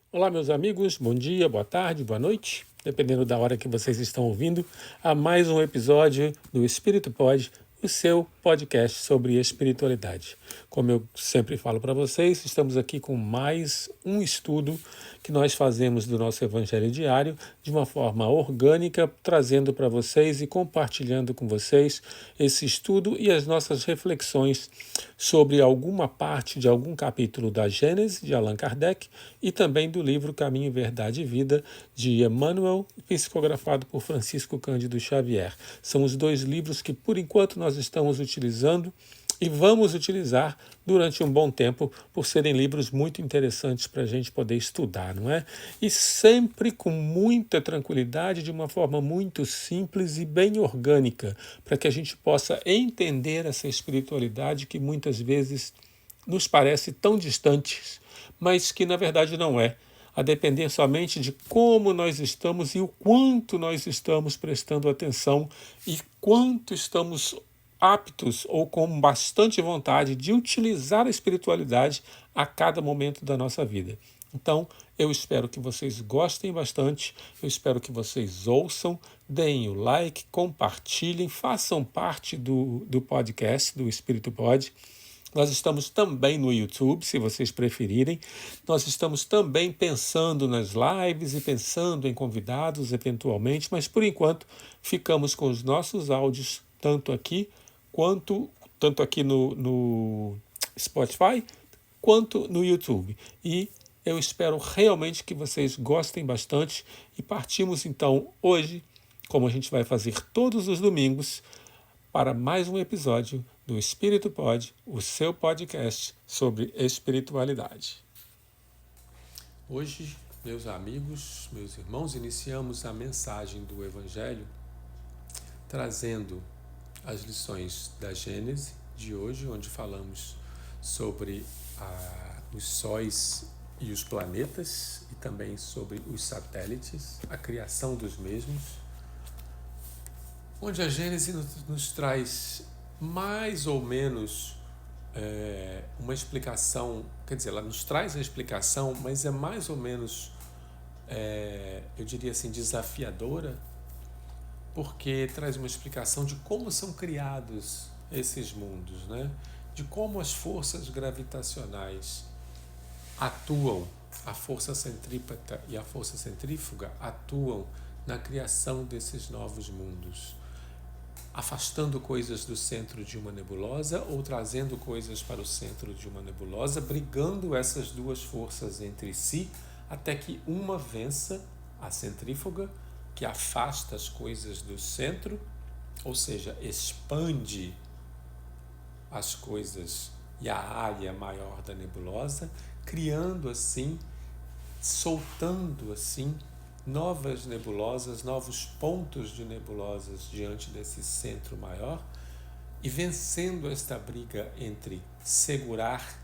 Olá, meus amigos, bom dia, boa tarde, boa noite, dependendo da hora que vocês estão ouvindo, a mais um episódio do Espírito Pod, o seu podcast sobre espiritualidade. Como eu sempre falo para vocês, estamos aqui com mais um estudo que nós fazemos do nosso Evangelho diário de uma forma orgânica, trazendo para vocês e compartilhando com vocês esse estudo e as nossas reflexões sobre alguma parte de algum capítulo da Gênese, de Allan Kardec, e também do livro Caminho, Verdade e Vida, de Emmanuel, psicografado por Francisco Cândido Xavier. São os dois livros que, por enquanto, nós estamos utilizando e vamos utilizar durante um bom tempo, por serem livros muito interessantes para a gente poder estudar, não é? E sempre com muita tranquilidade, de uma forma muito simples e bem orgânica, para que a gente possa entender essa espiritualidade que muitas vezes nos parece tão distante, mas que na verdade não é. A depender somente de como nós estamos e o quanto nós estamos prestando atenção e quanto estamos aptos ou com bastante vontade de utilizar a espiritualidade a cada momento da nossa vida. Então, eu espero que vocês gostem bastante, eu espero que vocês ouçam, deem o like, compartilhem, façam parte do podcast, do Espírito Pod. Nós estamos também no YouTube, se vocês preferirem. Nós estamos também pensando nas lives e pensando em convidados, eventualmente, mas por enquanto ficamos com os nossos áudios, tanto aqui no Spotify, quanto no YouTube. E eu espero realmente que vocês gostem bastante e partimos então hoje, como a gente vai fazer todos os domingos, para mais um episódio do Espírito Pod, o seu podcast sobre espiritualidade. Hoje, meus amigos, meus irmãos, iniciamos a mensagem do Evangelho trazendo as lições da Gênese de hoje, onde falamos sobre os sóis e os planetas e também sobre os satélites, a criação dos mesmos, onde a Gênese nos traz mais ou menos uma explicação, quer dizer, ela nos traz a explicação, mas é mais ou menos, eu diria assim, desafiadora, porque traz uma explicação de como são criados esses mundos, né? De como as forças gravitacionais atuam, a força centrípeta e a força centrífuga atuam na criação desses novos mundos, afastando coisas do centro de uma nebulosa ou trazendo coisas para o centro de uma nebulosa, brigando essas duas forças entre si, até que uma vença, a centrífuga, que afasta as coisas do centro, ou seja, expande as coisas e a área maior da nebulosa, criando assim, soltando assim, novas nebulosas, novos pontos de nebulosas diante desse centro maior e vencendo esta briga entre segurar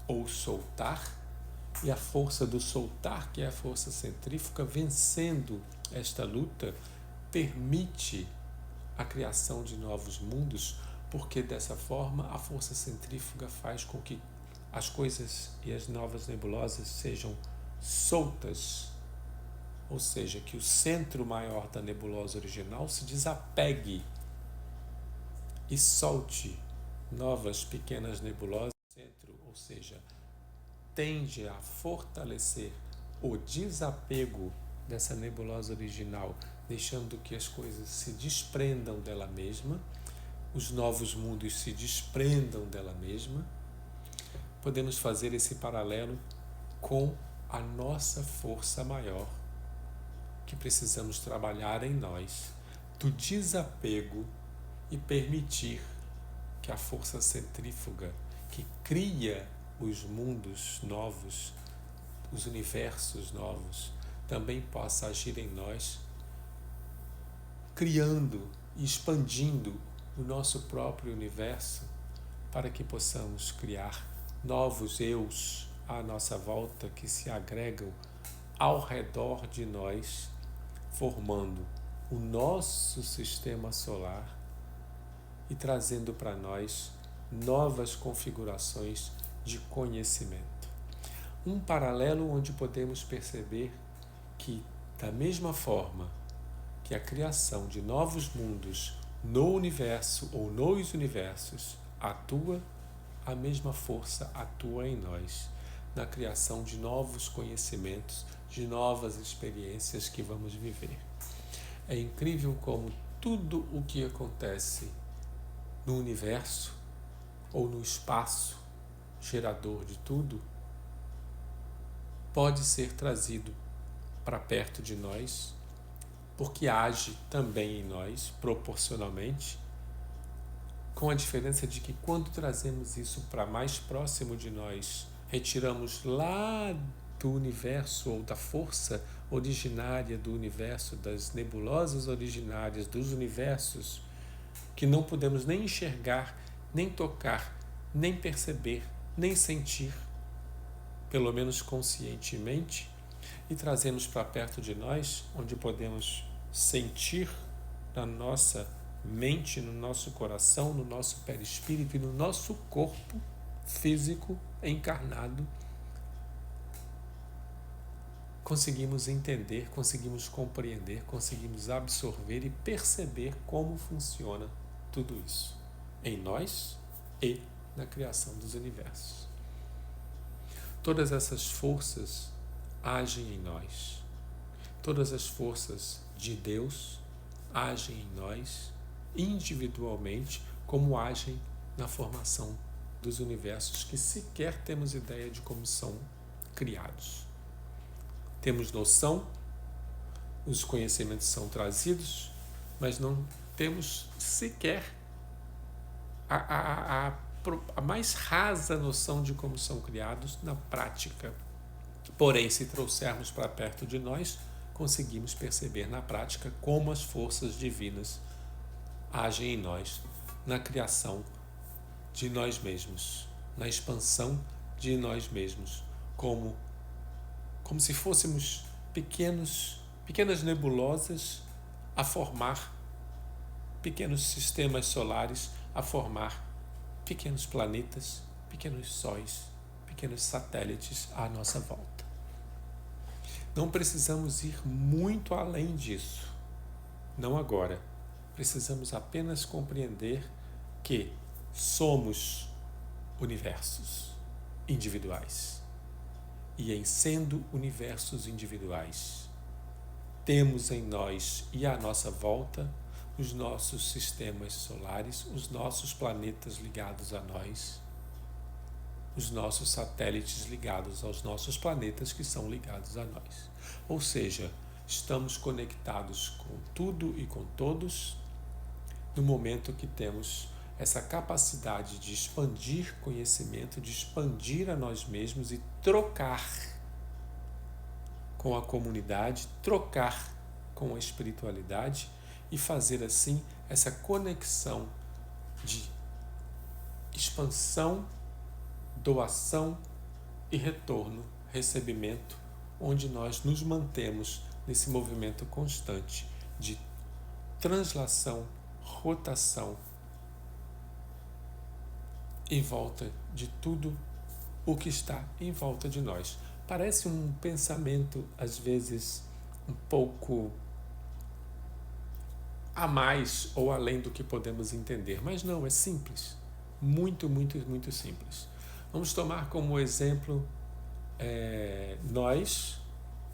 ou soltar e a força do soltar, que é a força centrífuga, vencendo esta luta, permite a criação de novos mundos, porque dessa forma a força centrífuga faz com que as coisas e as novas nebulosas sejam soltas, ou seja, que o centro maior da nebulosa original se desapegue e solte novas pequenas nebulosas no centro, ou seja, tende a fortalecer o desapego dessa nebulosa original, deixando que as coisas se desprendam dela mesma, os novos mundos se desprendam dela mesma. Podemos fazer esse paralelo com a nossa força maior, que precisamos trabalhar em nós, do desapego e permitir que a força centrífuga que cria os mundos novos, os universos novos, também possa agir em nós, criando e expandindo o nosso próprio universo para que possamos criar novos eus à nossa volta que se agregam ao redor de nós, formando o nosso sistema solar e trazendo para nós novas configurações de conhecimento. um paralelo onde podemos perceber que, da mesma forma que a criação de novos mundos no universo ou nos universos atua, a mesma força atua em nós, na criação de novos conhecimentos, de novas experiências que vamos viver. É incrível como tudo o que acontece no universo ou no espaço gerador de tudo pode ser trazido para perto de nós, porque age também em nós, proporcionalmente, com a diferença de que quando trazemos isso para mais próximo de nós, retiramos lá do universo ou da força originária do universo, das nebulosas originárias dos universos, que não podemos nem enxergar, nem tocar, nem perceber, nem sentir, pelo menos conscientemente, e trazemos para perto de nós, onde podemos sentir na nossa mente, no nosso coração, no nosso perispírito e no nosso corpo físico encarnado, conseguimos entender, conseguimos compreender, conseguimos absorver e perceber como funciona tudo isso em nós e na criação dos universos. Todas essas forças agem em nós. Todas as forças de Deus agem em nós individualmente, como agem na formação dos universos, que sequer temos ideia de como são criados. Temos noção, os conhecimentos são trazidos, mas não temos sequer a mais rasa noção de como são criados na prática. Porém, se trouxermos para perto de nós, conseguimos perceber na prática como as forças divinas agem em nós, na criação de nós mesmos, na expansão de nós mesmos, como se fôssemos pequenas nebulosas a formar pequenos sistemas solares, a formar pequenos planetas, pequenos sóis, pequenos satélites à nossa volta. Não precisamos ir muito além disso, não agora. Precisamos apenas compreender que somos universos individuais. E em sendo universos individuais, temos em nós e à nossa volta os nossos sistemas solares, os nossos planetas ligados a nós, os nossos satélites ligados aos nossos planetas que são ligados a nós. Ou seja, estamos conectados com tudo e com todos no momento que temos essa capacidade de expandir conhecimento, de expandir a nós mesmos e trocar com a comunidade, trocar com a espiritualidade e fazer assim essa conexão de expansão, doação e retorno, recebimento, onde nós nos mantemos nesse movimento constante de translação, rotação em volta de tudo o que está em volta de nós. Parece um pensamento, às vezes, um pouco a mais ou além do que podemos entender, mas não, é simples, muito, muito, muito simples. Vamos tomar como exemplo, nós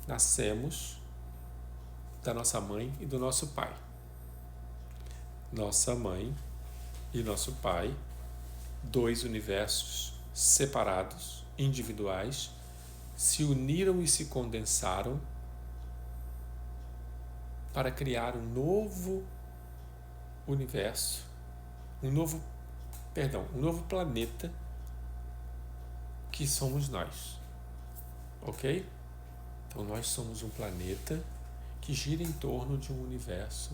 nascemos da nossa mãe e do nosso pai. Nossa mãe e nosso pai, dois universos separados, individuais, se uniram e se condensaram para criar um novo universo, um novo planeta que somos nós, ok? Então nós somos um planeta que gira em torno de um universo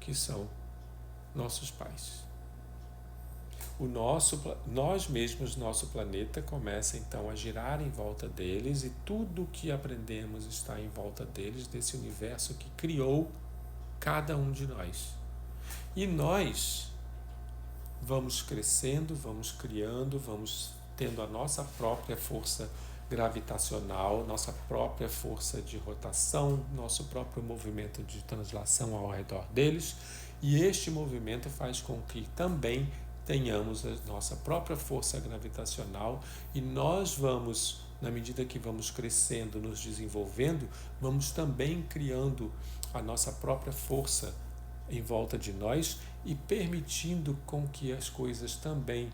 que são nossos pais. Nós mesmos, nosso planeta, começa então a girar em volta deles e tudo o que aprendemos está em volta deles, desse universo que criou cada um de nós. E nós vamos crescendo, vamos criando, vamos tendo a nossa própria força gravitacional, nossa própria força de rotação, nosso próprio movimento de translação ao redor deles, e este movimento faz com que também tenhamos a nossa própria força gravitacional, e nós vamos, na medida que vamos crescendo, nos desenvolvendo, vamos também criando a nossa própria força em volta de nós e permitindo com que as coisas também,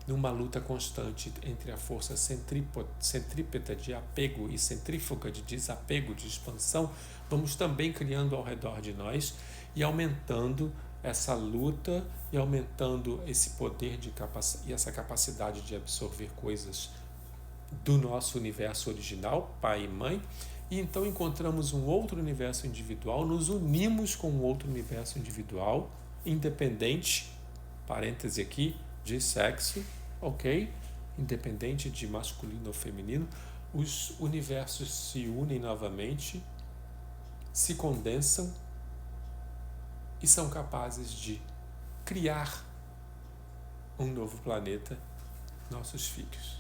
numa luta constante entre a força centrípeta de apego e centrífuga de desapego, de expansão, vamos também criando ao redor de nós e aumentando essa luta e aumentando esse poder e essa capacidade de absorver coisas do nosso universo original, pai e mãe, e então encontramos um outro universo individual, nos unimos com um outro universo individual, independente, parêntese aqui, de sexo, ok? Independente de masculino ou feminino, os universos se unem novamente, se condensam e são capazes de criar um novo planeta, nossos filhos.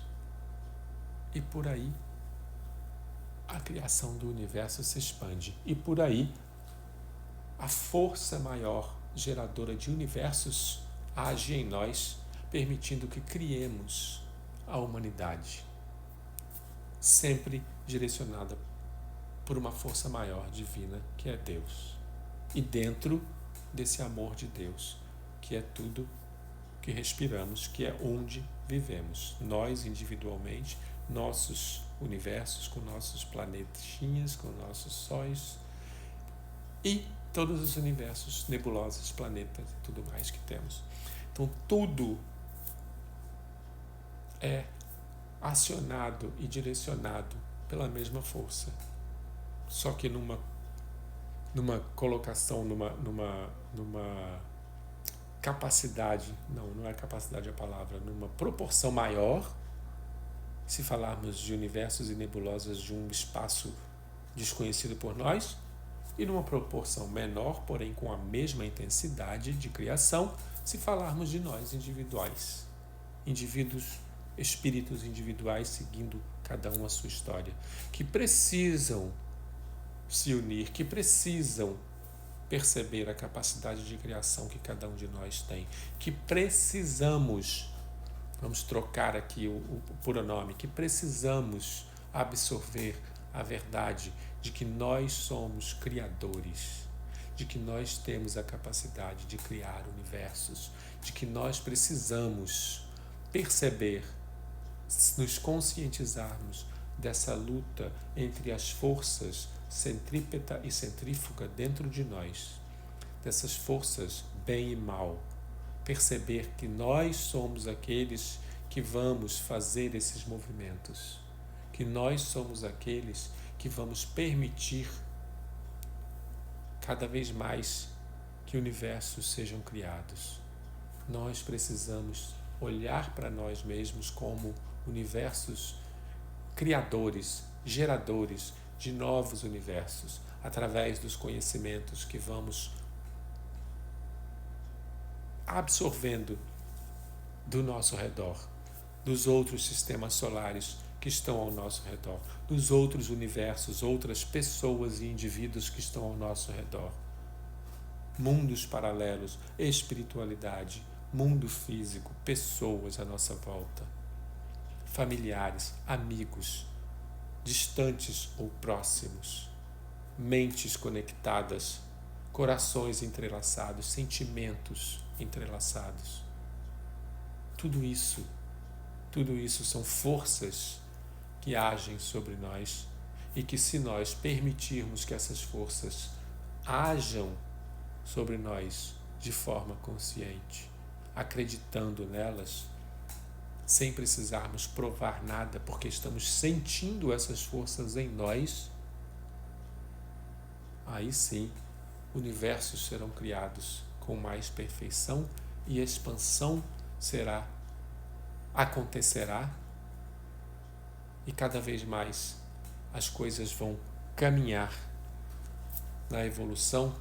E por aí a criação do universo se expande. E por aí a força maior geradora de universos age em nós, permitindo que criemos a humanidade, sempre direcionada por uma força maior divina, que é Deus. E dentro desse amor de Deus, que é tudo que respiramos, que é onde vivemos, nós individualmente, nossos universos, com nossos planetinhas, com nossos sóis e todos os universos, nebulosas, planetas e tudo mais que temos. Então tudo é acionado e direcionado pela mesma força, só que numa colocação, numa capacidade, não é capacidade a palavra, numa proporção maior, se falarmos de universos e nebulosas de um espaço desconhecido por nós, e numa proporção menor, porém com a mesma intensidade de criação, se falarmos de nós individuais, indivíduos, espíritos individuais seguindo cada um a sua história, que precisam se unir, que precisam perceber a capacidade de criação que cada um de nós tem, que precisamos, vamos trocar aqui o pronome, que precisamos absorver a verdade de que nós somos criadores, de que nós temos a capacidade de criar universos, de que nós precisamos perceber, nos conscientizarmos dessa luta entre as forças centrípeta e centrífuga dentro de nós, dessas forças bem e mal, perceber que nós somos aqueles que vamos fazer esses movimentos, que nós somos aqueles que vamos permitir cada vez mais que universos sejam criados. Nós precisamos olhar para nós mesmos como universos criadores, geradores de novos universos, através dos conhecimentos que vamos absorvendo do nosso redor, dos outros sistemas solares que estão ao nosso redor, dos outros universos, outras pessoas e indivíduos que estão ao nosso redor. Mundos paralelos, espiritualidade, mundo físico, pessoas à nossa volta, familiares, amigos, distantes ou próximos, mentes conectadas, corações entrelaçados, sentimentos entrelaçados. Tudo isso são forças que agem sobre nós e que, se nós permitirmos que essas forças ajam sobre nós de forma consciente, acreditando nelas, sem precisarmos provar nada, porque estamos sentindo essas forças em nós, aí sim, universos serão criados com mais perfeição e expansão acontecerá, e cada vez mais as coisas vão caminhar na evolução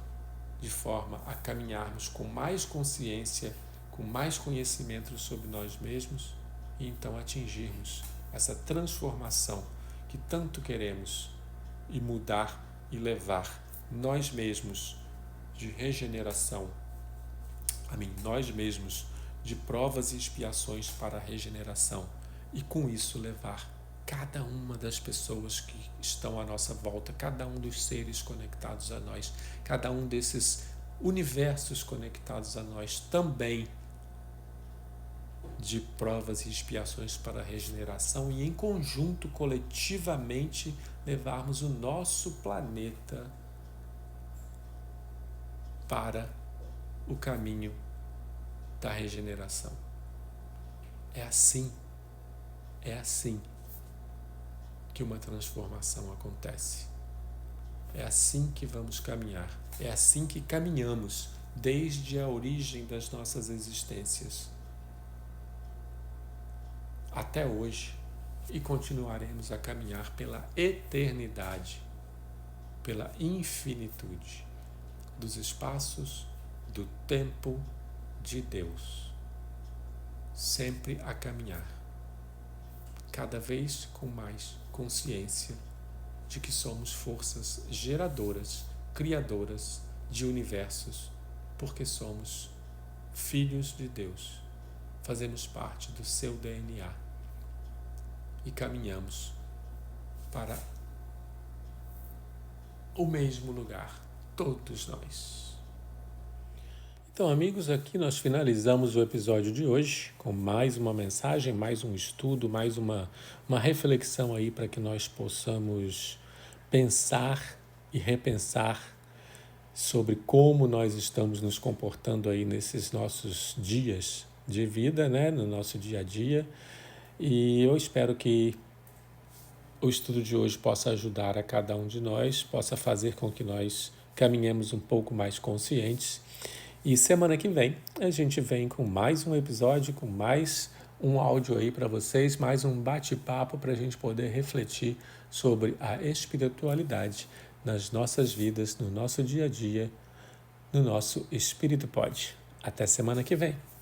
de forma a caminharmos com mais consciência, com mais conhecimento sobre nós mesmos e então atingirmos essa transformação que tanto queremos e mudar e levar nós mesmos de regeneração, nós mesmos de provas e expiações para a regeneração, e com isso levar cada uma das pessoas que estão à nossa volta, cada um dos seres conectados a nós, cada um desses universos conectados a nós também de provas e expiações para a regeneração, e em conjunto, coletivamente, levarmos o nosso planeta para o caminho da regeneração. É assim que uma transformação acontece. É assim que vamos caminhar. É assim que caminhamos desde a origem das nossas existências até hoje, e continuaremos a caminhar pela eternidade, pela infinitude dos espaços, do tempo de Deus, sempre a caminhar, cada vez com mais consciência de que somos forças geradoras, criadoras de universos, porque somos filhos de Deus, fazemos parte do seu DNA e caminhamos para o mesmo lugar, todos nós. Então, amigos, aqui nós finalizamos o episódio de hoje com mais uma mensagem, mais um estudo, mais uma reflexão aí para que nós possamos pensar e repensar sobre como nós estamos nos comportando aí nesses nossos dias de vida, né, no nosso dia a dia. E eu espero que o estudo de hoje possa ajudar a cada um de nós, possa fazer com que nós caminhemos um pouco mais conscientes. E semana que vem a gente vem com mais um episódio, com mais um áudio aí para vocês, mais um bate-papo para a gente poder refletir sobre a espiritualidade nas nossas vidas, no nosso dia a dia, no nosso Espírito Pod. Até semana que vem.